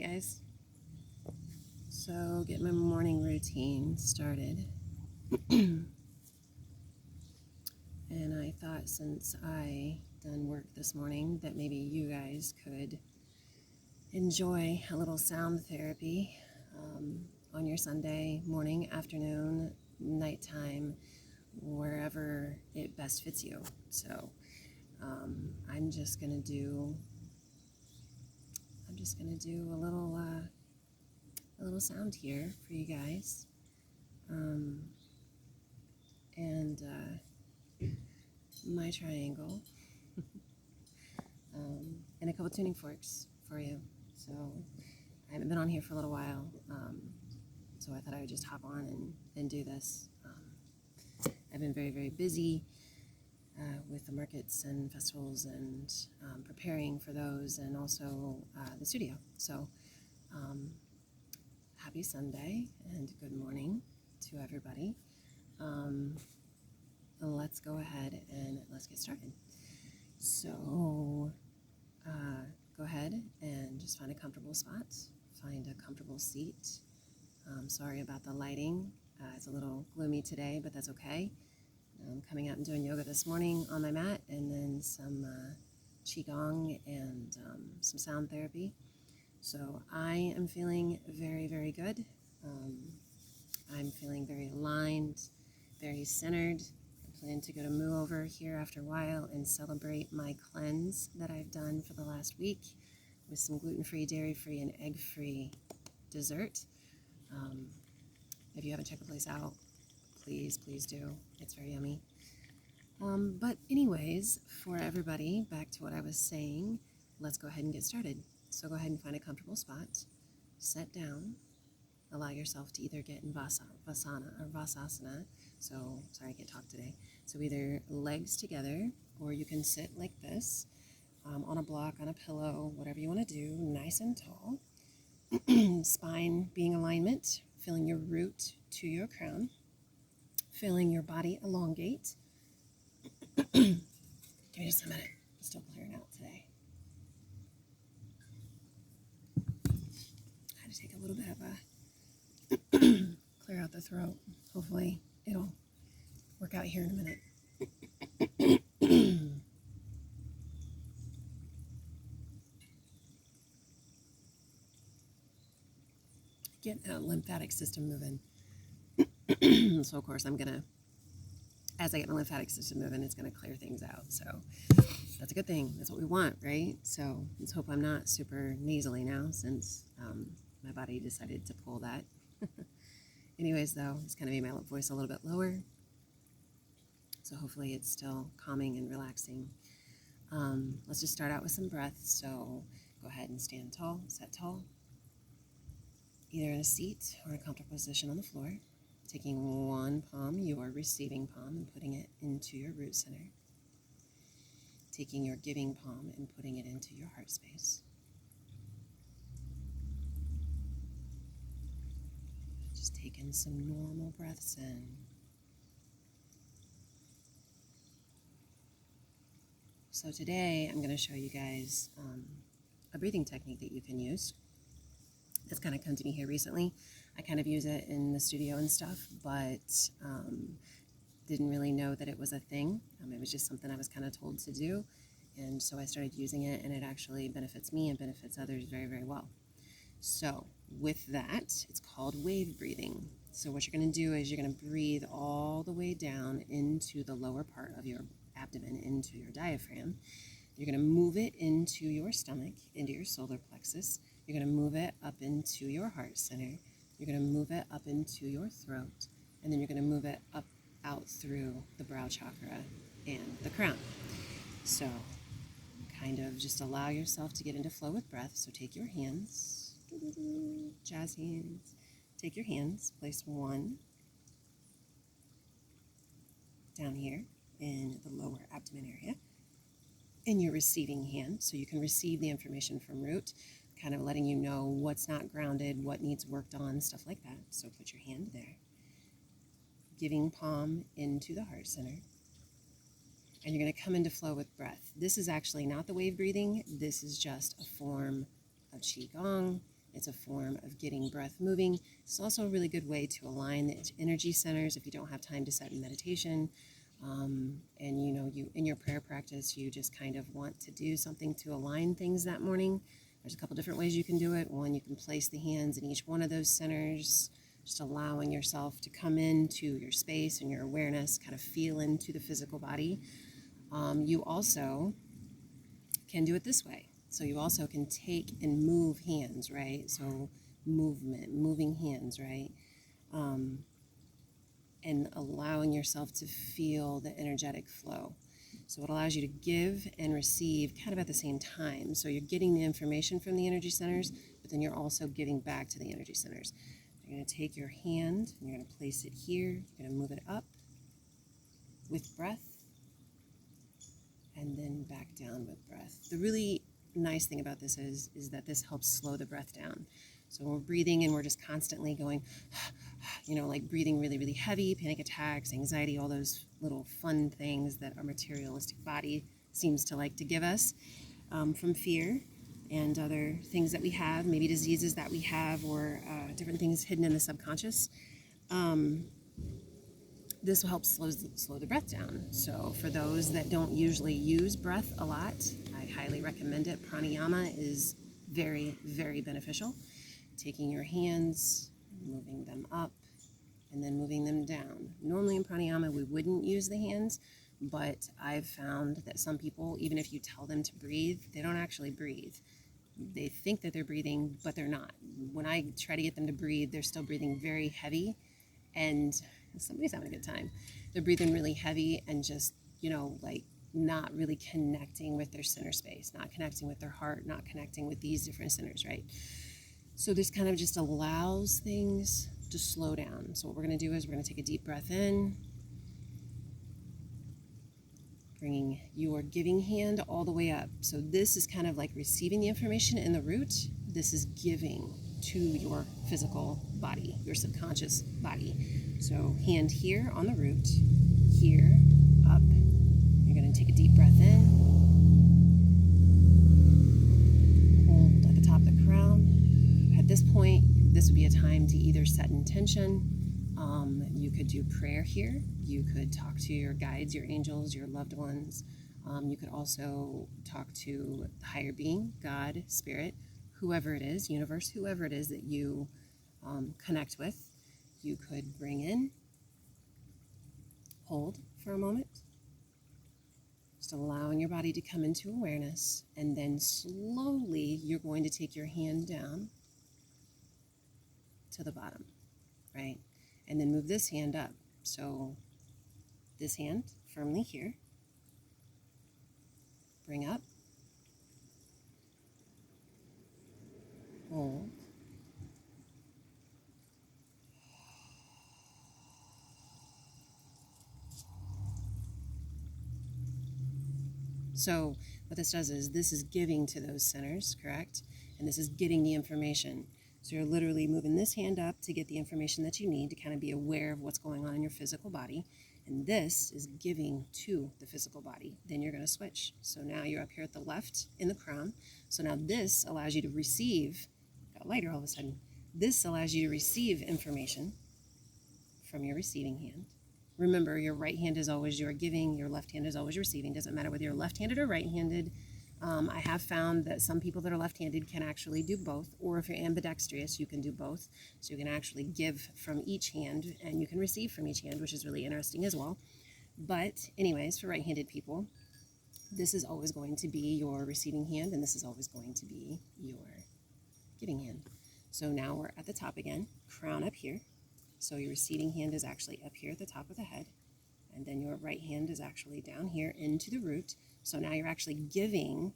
guys. So get my morning routine started. And I thought since I done work this morning that maybe you guys could enjoy a little sound therapy on your Sunday morning, afternoon, nighttime, wherever it best fits you. So I'm just gonna do a little sound here for you guys, and my triangle, and a couple tuning forks for you. So I haven't been on here for a little while, so I thought I would just hop on and do this. I've been very, very busy with the markets and festivals and preparing for those, and also the studio. So happy Sunday and good morning to everybody. Let's go ahead and let's get started. So go ahead and just find a comfortable spot, find a comfortable seat. Sorry about the lighting. It's a little gloomy today, but that's okay. I'm coming out and doing yoga this morning on my mat, and then some qigong and some sound therapy. So I am feeling very, very good. I'm feeling very aligned, very centered. I plan to go to Moo over here after a while and celebrate my cleanse that I've done for the last week with some gluten-free, dairy-free, and egg-free dessert. If you haven't checked the place out, please do. It's very yummy. But anyways, for everybody, back to what I was saying, let's go ahead and get started. So go ahead and find a comfortable spot, sit down, allow yourself to either get in Vasana or Vasasana. So, sorry, I can't talk today. So either legs together, or you can sit like this, on a block, on a pillow, whatever you want to do, nice and tall. Spine being alignment, feeling your root to your crown, feeling your body elongate. Give me just a minute. I'm still clearing out today. I had to take a little bit of a clear out the throat. Hopefully it'll work out here in a minute. Get that lymphatic system moving. So of course as I get my lymphatic system moving, it's gonna clear things out. So that's a good thing. That's what we want, right? So let's hope I'm not super nasally now, since my body decided to pull that. Anyways, though, it's gonna be my voice a little bit lower. So hopefully it's still calming and relaxing. Let's just start out with some breath. So go ahead and stand tall, sit tall, either in a seat or a comfortable position on the floor. Taking one palm, your receiving palm, and putting it into your root center. Taking your giving palm and putting it into your heart space. Just taking some normal breaths in. So today I'm going to show you guys a breathing technique that you can use. That's kind of come to me here recently. I kind of use it in the studio and stuff, but didn't really know that it was a thing. It was just something I was kind of told to do, and so I started using it, and it actually benefits me and benefits others very, very well. So with that, it's called wave breathing. So what you're going to do is you're going to breathe all the way down into the lower part of your abdomen, into your diaphragm. You're going to move it into your stomach, into your solar plexus. You're going to move it up into your heart center. You're going to move it up into your throat. And then you're going to move it up out through the brow chakra and the crown. So kind of just allow yourself to get into flow with breath. So take your hands, jazz hands. Take your hands, place one down here in the lower abdomen area in your receiving hand, so you can receive the information from root, kind of letting you know what's not grounded, what needs worked on, stuff like that. So put your hand there. Giving palm into the heart center. And you're going to come into flow with breath. This is actually not the wave breathing. This is just a form of qigong, It's a form of getting breath moving. It's also a really good way to align the energy centers if you don't have time to set in meditation. And you in your prayer practice, you just kind of want to do something to align things that morning. There's a couple different ways you can do it. One, you can place the hands in each one of those centers, just allowing yourself to come into your space and your awareness, kind of feel into the physical body. You also can do it this way. So you also can take and move hands, right? So movement, moving hands, right? And allowing yourself to feel the energetic flow. So it allows you to give and receive kind of at the same time. So you're getting the information from the energy centers, but then you're also giving back to the energy centers. You're going to take your hand and you're going to place it here. You're going to move it up with breath and then back down with breath. The really nice thing about this is that this helps slow the breath down. So when we're breathing and we're just constantly going, like breathing really, really heavy, panic attacks, anxiety, all those little fun things that our materialistic body seems to like to give us from fear and other things that we have, maybe diseases that we have or different things hidden in the subconscious. This will help slow the breath down. So for those that don't usually use breath a lot, I highly recommend it. Pranayama is very, very beneficial. Taking your hands, moving them up, and then moving them down. Normally in pranayama, we wouldn't use the hands, but I've found that some people, even if you tell them to breathe, they don't actually breathe. They think that they're breathing, but they're not. When I try to get them to breathe, they're still breathing very heavy, and somebody's having a good time. They're breathing really heavy and just, not really connecting with their center space, not connecting with their heart, not connecting with these different centers, right? So this kind of just allows things to slow down. So what we're going to do is we're going to take a deep breath in, bringing your giving hand all the way up. So this is kind of like receiving the information in the root. This is giving to your physical body, your subconscious body. So hand here on the root, here, up. You're going to take a deep breath in, hold at the top of the crown. At this point, this would be a time to either set intention. You could do prayer here. You could talk to your guides, your angels, your loved ones. You could also talk to the higher being, God, spirit, whoever it is, universe, whoever it is that you connect with. You could bring in, hold for a moment, just allowing your body to come into awareness, and then slowly you're going to take your hand down to the bottom, right? And then move this hand up. So this hand firmly here, bring up, hold, so what this does is this is giving to those centers, correct? And this is getting the information. So you're literally moving this hand up to get the information that you need to kind of be aware of what's going on in your physical body. And this is giving to the physical body. Then you're going to switch. So now you're up here at the left in the crown. So now this allows you to receive, got lighter all of a sudden. This allows you to receive information from your receiving hand. Remember, your right hand is always your giving, your left hand is always receiving. Doesn't matter whether you're left-handed or right-handed. I have found that some people that are left-handed can actually do both, or if you're ambidextrous, you can do both. So you can actually give from each hand, and you can receive from each hand, which is really interesting as well. But anyways, for right-handed people, this is always going to be your receiving hand, and this is always going to be your giving hand. So now we're at the top again, crown up here. So your receiving hand is actually up here at the top of the head, and then your right hand is actually down here into the root. So now you're actually giving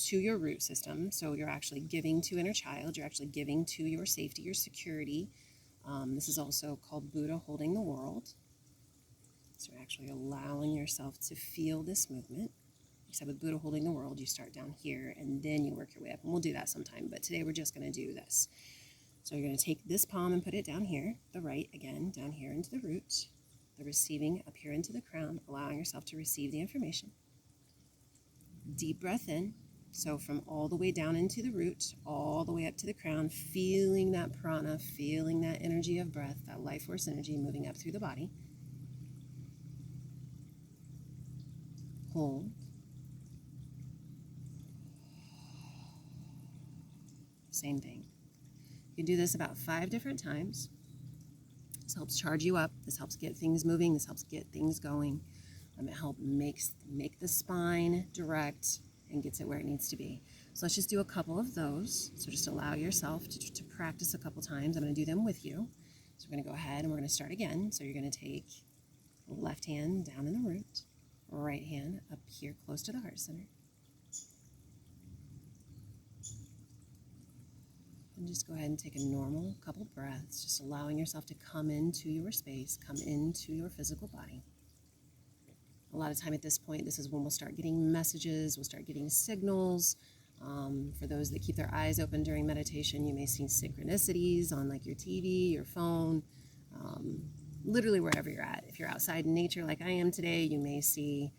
to your root system. So you're actually giving to inner child. You're actually giving to your safety, your security. This is also called Buddha holding the world. So you're actually allowing yourself to feel this movement. Except with Buddha holding the world, you start down here and then you work your way up. And we'll do that sometime, but today we're just going to do this. So you're going to take this palm and put it down here, the right again, down here into the root, the receiving up here into the crown, allowing yourself to receive the information. Deep breath in, So from all the way down into the root, all the way up to the crown, feeling that prana, feeling that energy of breath, that life force energy moving up through the body. Hold. Same thing. You can do this about 5 different times. This helps charge you up. This helps get things moving. This helps get things going. It helps make the spine direct and gets it where it needs to be. So let's just do a couple of those. So just allow yourself to practice a couple times. I'm going to do them with you. So we're going to go ahead and we're going to start again. So you're going to take left hand down in the root, right hand up here close to the heart center. And just go ahead and take a normal couple breaths, just allowing yourself to come into your space, come into your physical body. A lot of time at this point, this is when we'll start getting messages, we'll start getting signals. For those that keep their eyes open during meditation, you may see synchronicities on like your TV, your phone, literally wherever you're at. If you're outside in nature like I am today, you may see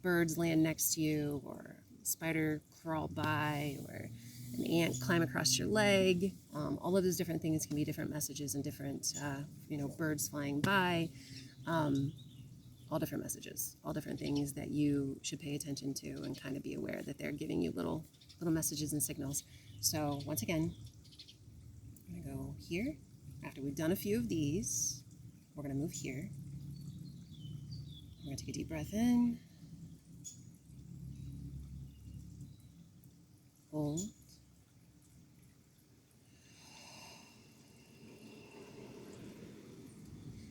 birds land next to you, or a spider crawl by, or an ant climb across your leg. All of those different things can be different messages and different, birds flying by. All different messages, all different things that you should pay attention to and kind of be aware that they're giving you little messages and signals. So once again, I'm going to go here. After we've done a few of these, we're going to move here. We're going to take a deep breath in. Hold.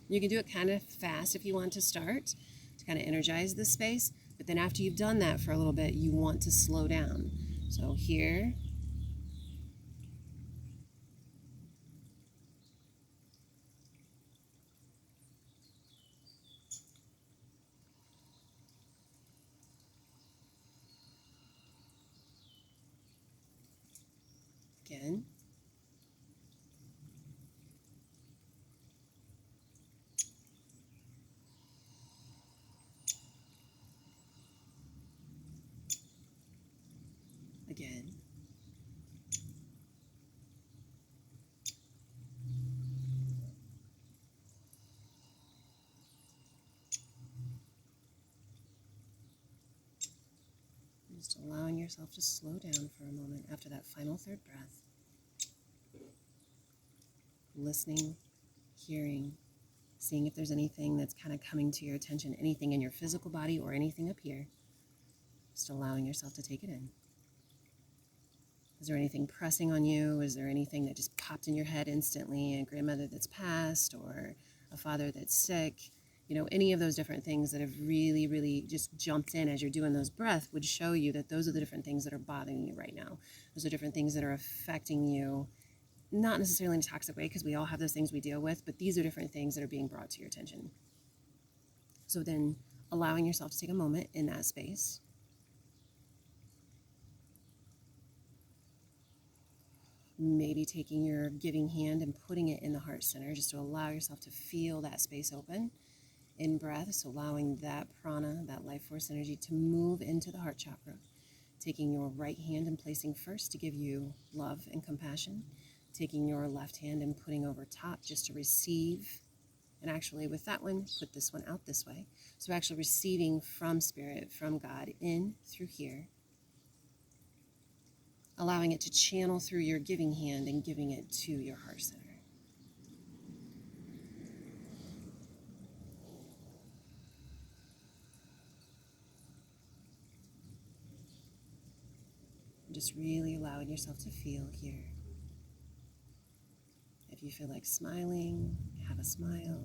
You can do it kind of fast if you want to start, to kind of energize the space. But then after you've done that for a little bit, you want to slow down. So here. Again. Again. Just allowing yourself to slow down for a moment after that final third breath. Listening, hearing, seeing if there's anything that's kind of coming to your attention, anything in your physical body or anything up here. Just allowing yourself to take it in. Is there anything pressing on you? Is there anything that just popped in your head instantly? A grandmother that's passed, or a father that's sick? Any of those different things that have really, really just jumped in as you're doing those breaths would show you that those are the different things that are bothering you right now. Those are different things that are affecting you, not necessarily in a toxic way, because we all have those things we deal with, but these are different things that are being brought to your attention. So then allowing yourself to take a moment in that space. Maybe taking your giving hand and putting it in the heart center, just to allow yourself to feel that space open in breath. So allowing that prana, that life force energy, to move into the heart chakra. Taking your right hand and placing first to give you love and compassion. Taking your left hand and putting over top just to receive. And actually with that one, put this one out this way. So actually receiving from Spirit, from God, in through here. Allowing it to channel through your giving hand and giving it to your heart center. Just really allowing yourself to feel here. If you feel like smiling, have a smile.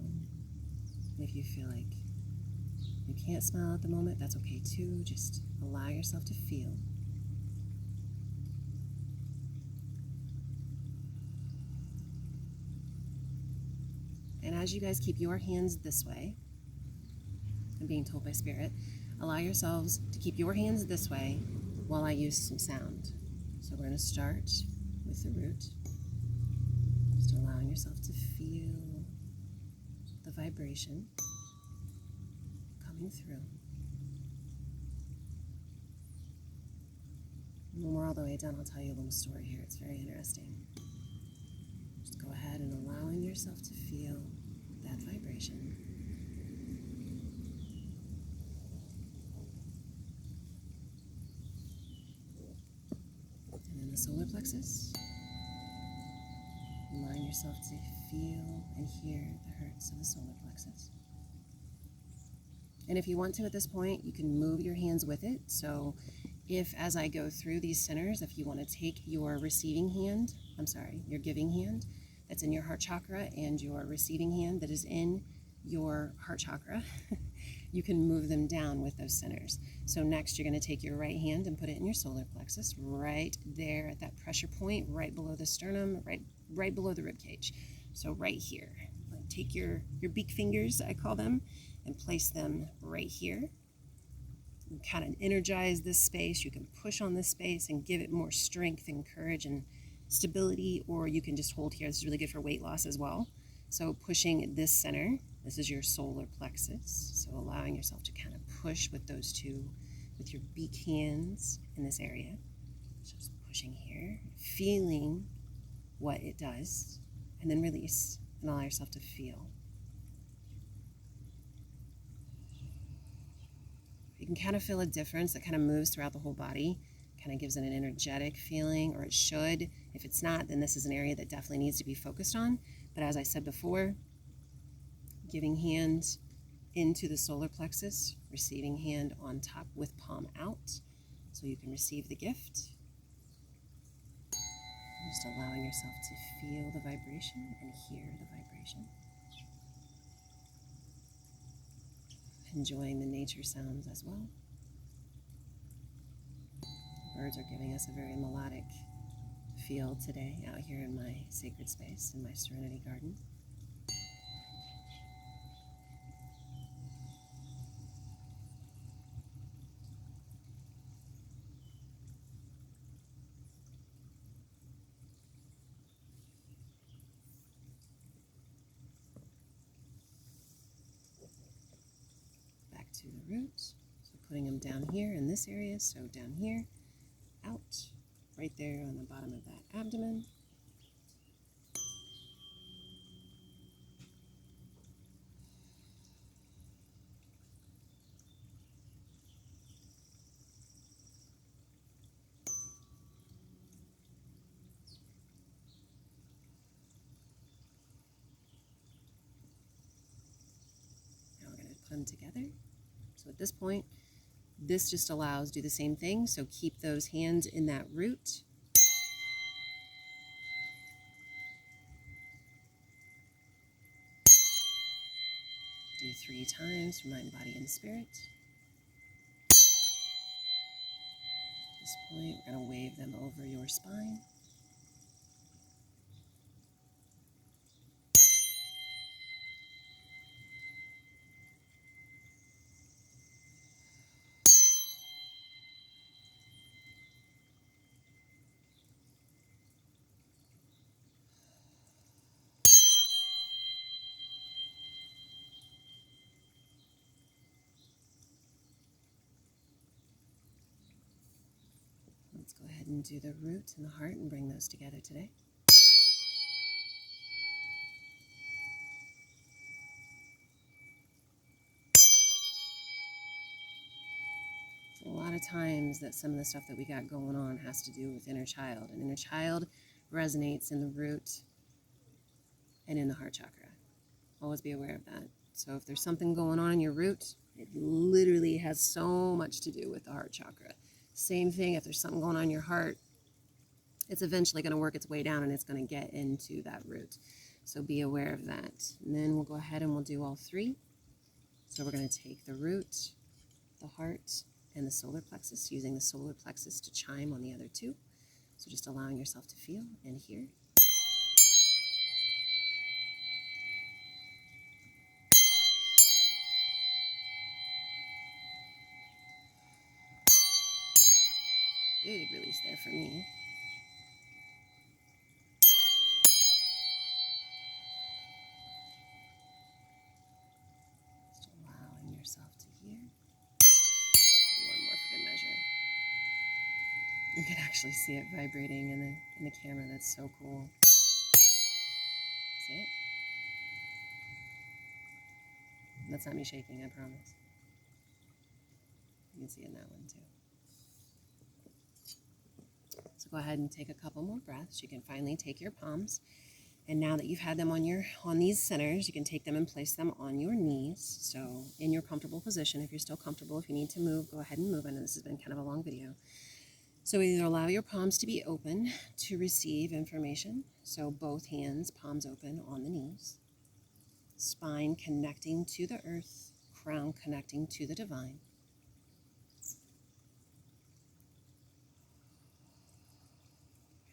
If you feel like you can't smile at the moment, that's okay too. Just allow yourself to feel. And as you guys keep your hands this way, I'm being told by Spirit, allow yourselves to keep your hands this way while I use some sound. So we're going to start with the root. Just allowing yourself to feel the vibration coming through. When we're all the way done, I'll tell you a little story here. It's very interesting. Just go ahead and allowing yourself to feel that vibration. And then the solar plexus. Allowing yourself to feel and hear the hertz of the solar plexus. And if you want to at this point, you can move your hands with it. So if, as I go through these centers, if you want to take your your giving hand that's in your heart chakra and your receiving hand that is in your heart chakra, you can move them down with those centers. So next, you're going to take your right hand and put it in your solar plexus, right there at that pressure point, right below the sternum, right below the rib cage. So right here. Take your beak fingers, I call them, and place them right here. You kind of energize this space. You can push on this space and give it more strength and courage and stability, or you can just hold here. This is really good for weight loss as well. So pushing this center, this is your solar plexus. So allowing yourself to kind of push with those two, with your beak hands in this area. Just pushing here, feeling what it does, and then release and allow yourself to feel. You can kind of feel a difference that kind of moves throughout the whole body, kind of gives it an energetic feeling, or it should. If it's not, then this is an area that definitely needs to be focused on. But as I said before, giving hand into the solar plexus, receiving hand on top with palm out, so you can receive the gift. Just allowing yourself to feel the vibration and hear the vibration. Enjoying the nature sounds as well. Birds are giving us a very melodic feel today out here in my sacred space, in my Serenity Garden. Back to the roots. So putting them down here in this area, so down here, out, right there on the bottom of that abdomen. Now we're going to put them together. So at this point, this just allows, do the same thing. So keep those hands in that root. Do 3 times for mind, body, and spirit. At this point, we're going to wave them over your spine. Let's go ahead and do the root and the heart and bring those together today. A lot of times that some of the stuff that we got going on has to do with inner child, and inner child resonates in the root and in the heart chakra. Always be aware of that. So if there's something going on in your root, it literally has so much to do with the heart chakra. Same thing, if there's something going on in your heart, it's eventually going to work its way down and it's going to get into that root. So be aware of that. And then we'll go ahead and we'll do all 3. So we're going to take the root, the heart, and the solar plexus, using the solar plexus to chime on the other 2. So just allowing yourself to feel and hear. Big release there for me. Just allowing yourself to hear. Do one more for good can actually see it vibrating in the camera. That's so cool. See it? That's not me shaking, I promise. You can see it in that one too. So go ahead and take a couple more breaths. You can finally take your palms. And now that you've had them on these centers, you can take them and place them on your knees. So in your comfortable position, if you're still comfortable, if you need to move, go ahead and move. I know this has been kind of a long video. So either allow your palms to be open to receive information. So both hands, palms open on the knees. Spine connecting to the earth, crown connecting to the divine.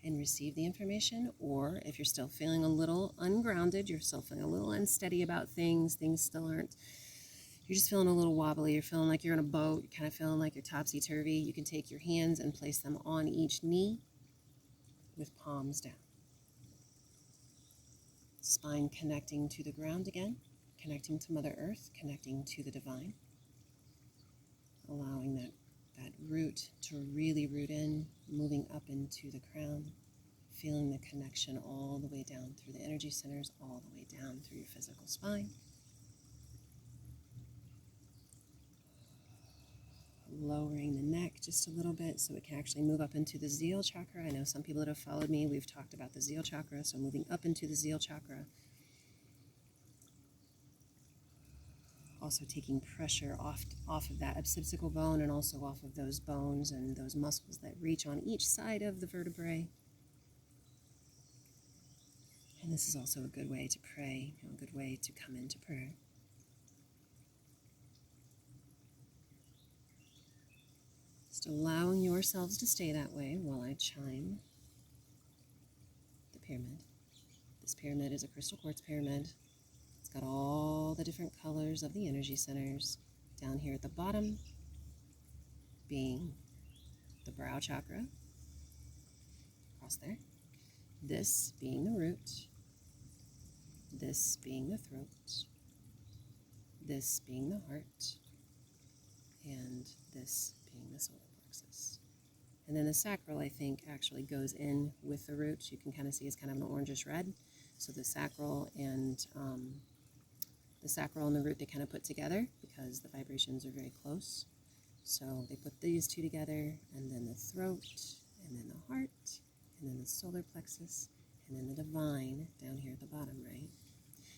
And receive the information, or if you're still feeling a little ungrounded, you're still feeling a little unsteady about things still aren't, you're just feeling a little wobbly, you're feeling like you're in a boat, you're kind of feeling like you're topsy-turvy, you can take your hands and place them on each knee with palms down. Spine connecting to the ground again, connecting to Mother Earth, connecting to the divine, allowing that root to really root in, moving up into the crown, feeling the connection all the way down through the energy centers, all the way down through your physical spine. Lowering the neck just a little bit so it can actually move up into the Zeal chakra. I know some people that have followed me, we've talked about the Zeal chakra, so moving up into the Zeal chakra. Also taking pressure off of that occipital bone and also off of those bones and those muscles that reach on each side of the vertebrae. And this is also a good way to pray, a good way to come into prayer. Just allowing yourselves to stay that way while I chime the pyramid. This pyramid is a crystal quartz pyramid. It's got all the different colors of the energy centers. Down here at the bottom being the brow chakra, across there. This being the root. This being the throat. This being the heart. And this being the solar plexus. And then the sacral, I think, actually goes in with the root. You can kind of see it's kind of an orangish red. So the sacral and the root, they kind of put together because the vibrations are very close. So they put these two together, and then the throat, and then the heart, and then the solar plexus, and then the divine down here at the bottom, right?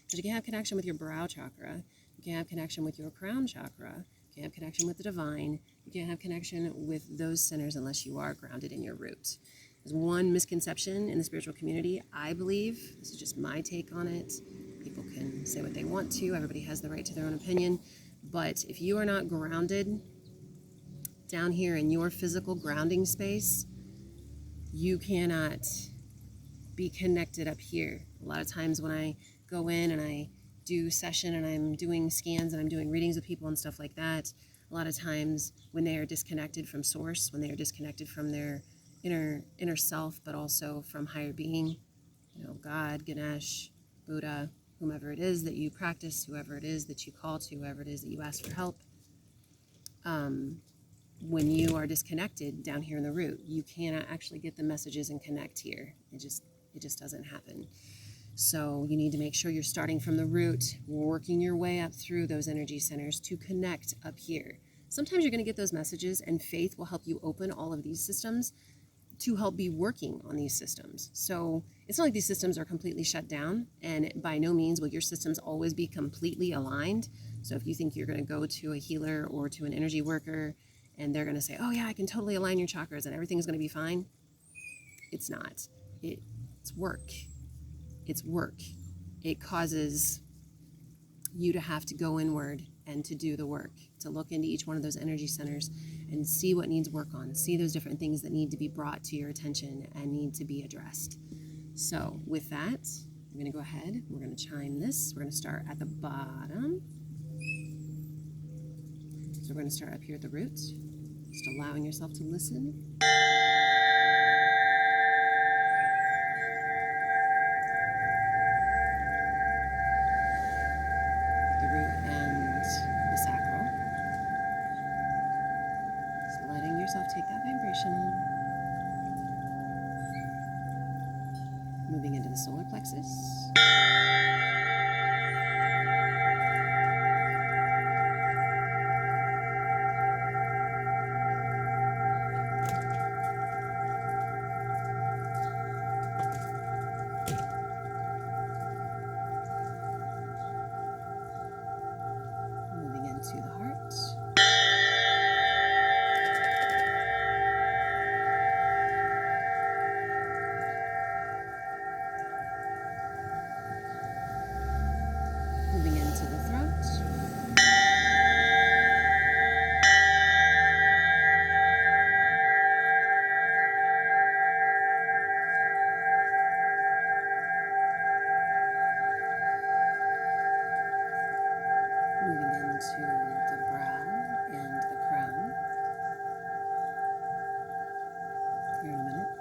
Because you can have connection with your brow chakra, you can have connection with your crown chakra, you can have connection with the divine, you can't have connection with those centers unless you are grounded in your root. There's one misconception in the spiritual community, I believe, this is just my take on it. People can say what they want to, everybody has the right to their own opinion, but if you are not grounded down here in your physical grounding space, you cannot be connected up here. A lot of times when I go in and I do session and I'm doing scans and I'm doing readings with people and stuff like that, a lot of times when they are disconnected from source, when they are disconnected from their inner self, but also from higher being, God, Ganesh, Buddha, whomever it is that you practice, whoever it is that you call to, whoever it is that you ask for help, when you are disconnected down here in the root, you cannot actually get the messages and connect here. It just doesn't happen. So you need to make sure you're starting from the root, working your way up through those energy centers to connect up here. Sometimes you're going to get those messages, and faith will help you open all of these systems to help be working on these systems. So it's not like these systems are completely shut down, and by no means will your systems always be completely aligned. So if you think you're going to go to a healer or to an energy worker and they're going to say, oh yeah, I can totally align your chakras and everything's going to be fine, it's not. It's work. It's work. It causes you to have to go inward and to do the work, to look into each one of those energy centers and see what needs work on, see those different things that need to be brought to your attention and need to be addressed. So with that, I'm going to go ahead, we're going to chime this. We're going to start at the bottom. So we're going to start up here at the root, just allowing yourself to listen. The root and the sacral. Just letting yourself take that vibration in. moving into the solar plexus. Moving into the heart. Moving into the throat. Moving into the brow and the crown. Here in a minute.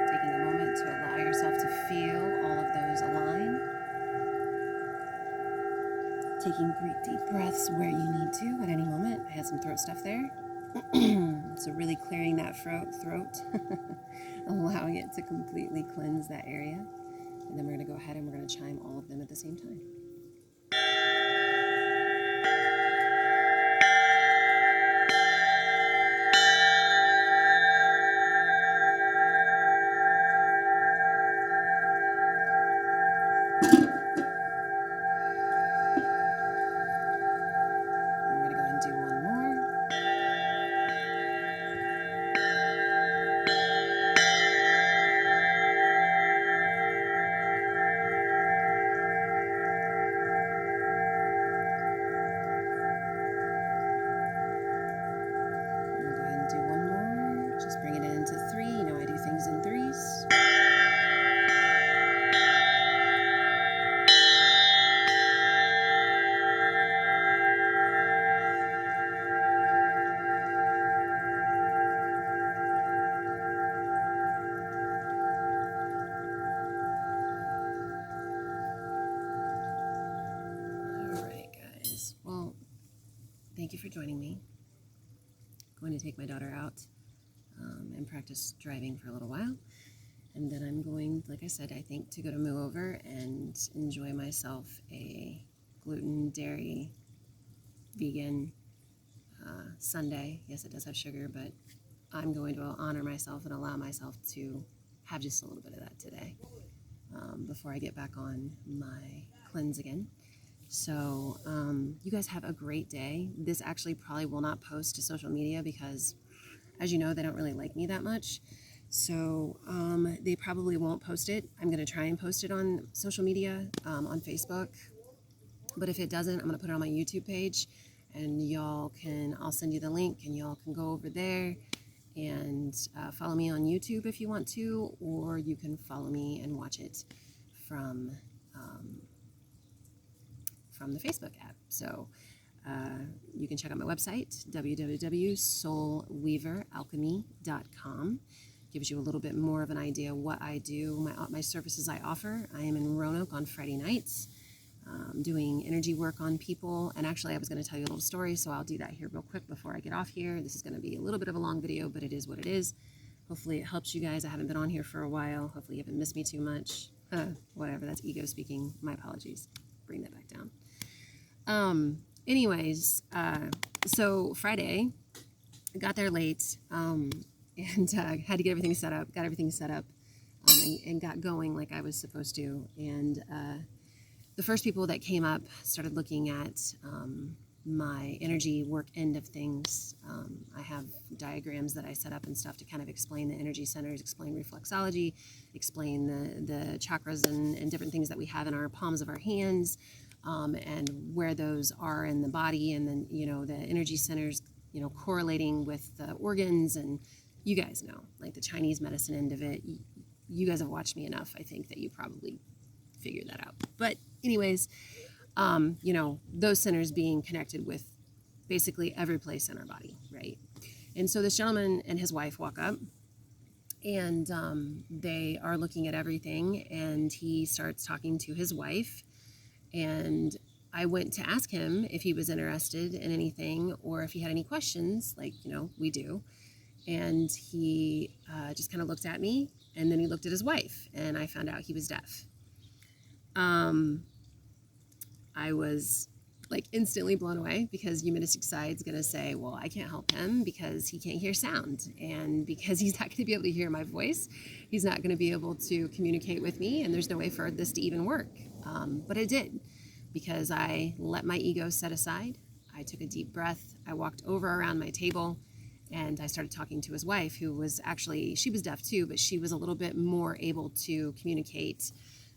Taking a moment to allow yourself to feel all of those align. Taking deep breaths where you need to at any moment. I had some throat stuff there. So really clearing that throat, allowing it to completely cleanse that area. And then we're going to go ahead and we're going to chime all of them at the same time. And we're going to go ahead and do one more. We'll go ahead and do one more. Just bring it into 3. You know I do things in 3s. All right, guys. Well, thank you for joining me. I'm going to take my daughter out and practice driving for a little while. And then I'm going, like I said, I think to go to Moo Over and enjoy myself a gluten, dairy, vegan sundae. Yes, it does have sugar, but I'm going to honor myself and allow myself to have just a little bit of that today before I get back on my cleanse again. So you guys have a great day. This actually probably will not post to social media because, as you know, they don't really like me that much. So they probably won't post it. I'm going to try and post it on social media, on Facebook. But if it doesn't, I'm going to put it on my YouTube page. And I'll send you the link and y'all can go over there and follow me on YouTube if you want to, or you can follow me and watch it from the Facebook app. So you can check out my website, www.soulweaveralchemy.com. Gives you a little bit more of an idea what I do, my services I offer. I am in Roanoke on Friday nights, doing energy work on people. And actually, I was going to tell you a little story, so I'll do that here real quick before I get off here. This is going to be a little bit of a long video, but it is what it is. Hopefully it helps you guys. I haven't been on here for a while. Hopefully you haven't missed me too much. Whatever, that's ego speaking. My apologies. Bring that back down. Anyways, so Friday, I got there late, and had to get everything set up, and got going like I was supposed to. And the first people that came up started looking at my energy work end of things. I have diagrams that I set up and stuff to kind of explain the energy centers, explain reflexology, explain the chakras and different things that we have in our palms of our hands, and where those are in the body, and then, the energy centers, correlating with the organs. And you guys know, like the Chinese medicine end of it, you guys have watched me enough, I think, that you probably figured that out. But anyways, those centers being connected with basically every place in our body, right? And so this gentleman and his wife walk up, And they are looking at everything, and he starts talking to his wife. And I went to ask him if he was interested in anything or if he had any questions, like, we do. And he just kind of looked at me, and then he looked at his wife, and I found out he was deaf. I was like instantly blown away, because humanistic side's going to say, well, I can't help him because he can't hear sound, and because he's not going to be able to hear my voice, he's not going to be able to communicate with me, and there's no way for this to even work. But it did, because I let my ego set aside. I took a deep breath. I walked over around my table, and I started talking to his wife, who was actually, she was deaf too, but she was a little bit more able to communicate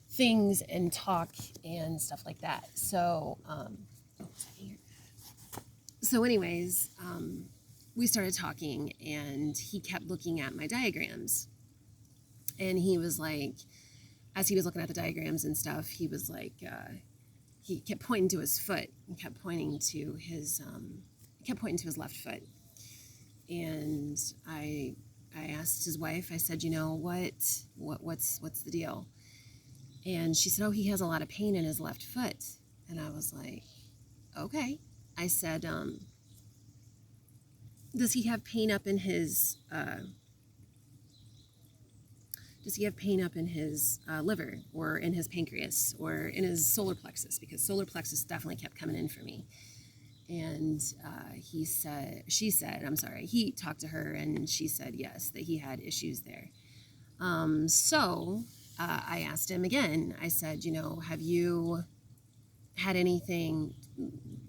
things and talk and stuff like that. So anyways, we started talking, and he kept looking at my diagrams, and he was like, as he was looking at the diagrams and stuff, he was like, he kept pointing to his foot, and kept pointing to his left foot. And I asked his wife, I said, what's the deal? And she said, oh, he has a lot of pain in his left foot. And I was like, okay. I said, does he have pain up in his liver, or in his pancreas, or in his solar plexus? Because solar plexus definitely kept coming in for me. And he talked to her, and she said yes, that he had issues there. So I asked him again. I said, have you had anything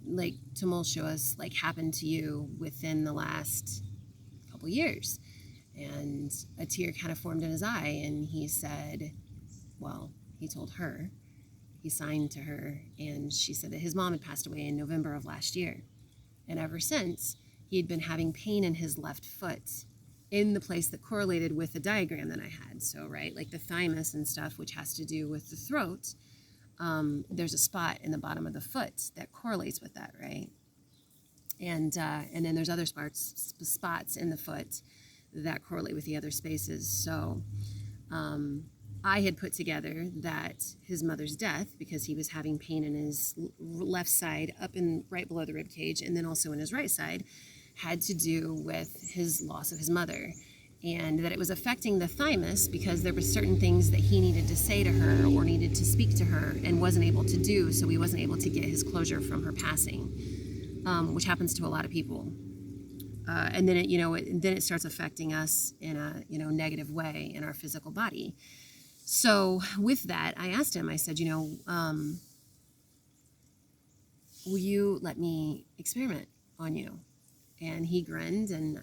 like tumultuous like happen to you within the last couple years? And a tear kind of formed in his eye, and he said, well, he told her, he signed to her, and she said that his mom had passed away in November of last year. And ever since, he had been having pain in his left foot, in the place that correlated with the diagram that I had. So, right, like the thymus and stuff, which has to do with the throat, there's a spot in the bottom of the foot that correlates with that, right? And then there's other spots in the foot that correlate with the other spaces. So I had put together that his mother's death, because he was having pain in his left side, up in right below the rib cage, and then also in his right side, had to do with his loss of his mother, and that it was affecting the thymus because there were certain things that he needed to say to her or needed to speak to her and wasn't able to do, so he wasn't able to get his closure from her passing, which happens to a lot of people. And then it starts affecting us in a negative way in our physical body. So with that, I asked him, I said, will you let me experiment on you? And he grinned, and